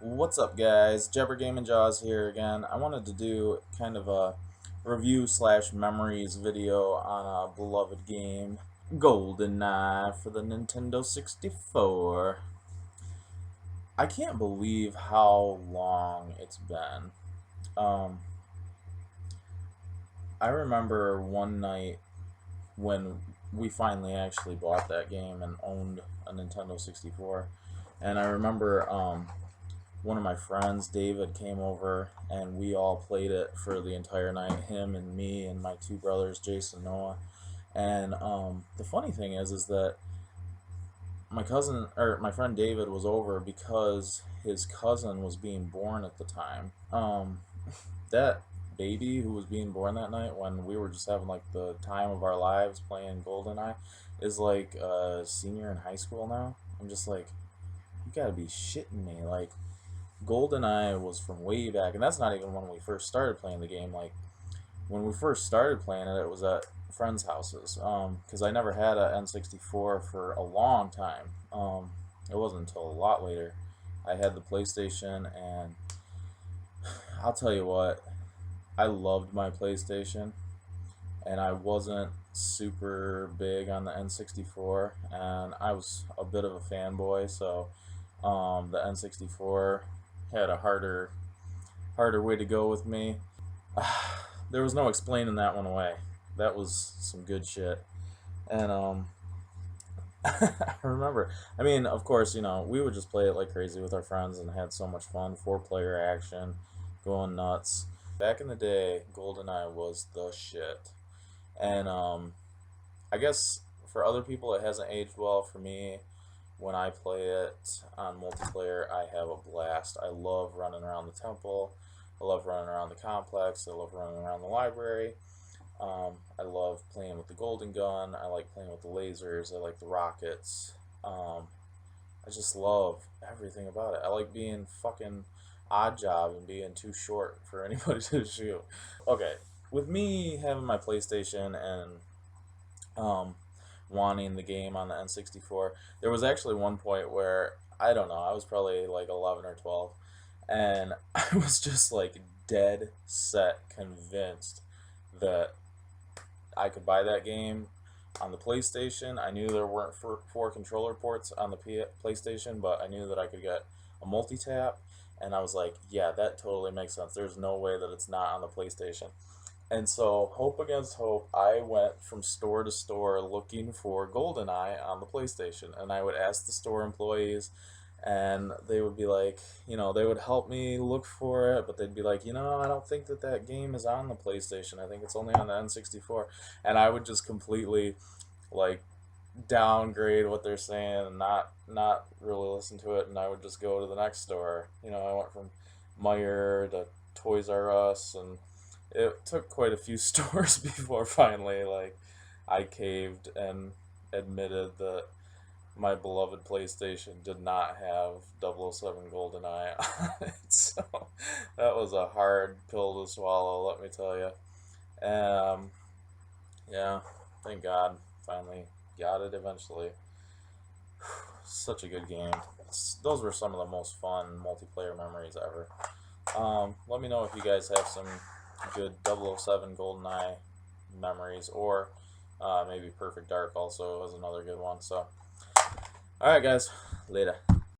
What's up, guys? Jebber Gaming Jaws here again. I wanted to do kind of a review slash memories video on a beloved game, Goldeneye for the Nintendo 64. I can't believe how long it's been. Um, I remember one night when we finally actually bought that game and owned a Nintendo 64, and I remember one of my friends, David, came over and we all played it for the entire night. Him and me and my two brothers, Jason and Noah. And the funny thing is that my friend David was over because his cousin was being born at the time. That baby who was being born that night when we were just having like the time of our lives playing Goldeneye is like a senior in high school now. I'm just like, you gotta be shitting me. Like, GoldenEye was from way back, and that's not even when we first started playing the game. Like, when we first started playing it, it was at friends' houses. Because I never had a N64 for a long time. It wasn't until a lot later I had the PlayStation, and I'll tell you what, I loved my PlayStation, and I wasn't super big on the N64, and I was a bit of a fanboy, so the N64 had a harder way to go with me. There was no explaining that one away. That was some good shit. And I remember, I mean, of course, we would just play it like crazy with our friends and had so much fun. Four-player action, going nuts. Back in the day, GoldenEye was the shit. And I guess for other people it hasn't aged well. For me, when I play it on multiplayer, I have a blast. I love running around the temple. I love running around the complex. I love running around the library. I love playing with the golden gun. I like playing with the lasers. I like the rockets. I just love everything about it. I like being fucking odd job and being too short for anybody to shoot. Okay, with me having my PlayStation and wanting the game on the N64, there was actually one point where, I don't know, I was probably like 11 or 12, and I was just like dead set convinced that I could buy that game on the PlayStation. I knew there weren't four controller ports on the PlayStation, but I knew that I could get a multi-tap, and I was like, yeah, that totally makes sense. There's no way that it's not on the PlayStation. And so, hope against hope, I went from store to store looking for GoldenEye on the PlayStation. And I would ask the store employees, and they would be like, they would help me look for it, but they'd be like, I don't think that game is on the PlayStation. I think it's only on the N64. And I would just completely, like, downgrade what they're saying and not really listen to it. And I would just go to the next store. I went from Meyer to Toys R Us, and it took quite a few stores before finally, like, I caved and admitted that my beloved PlayStation did not have 007 GoldenEye on it. So that was a hard pill to swallow, let me tell you. Yeah, thank God, finally got it eventually. Such a good game. Those were some of the most fun multiplayer memories ever. Let me know if you guys have some good 007 GoldenEye memories, or maybe Perfect Dark also was another good one. So, alright, guys, later.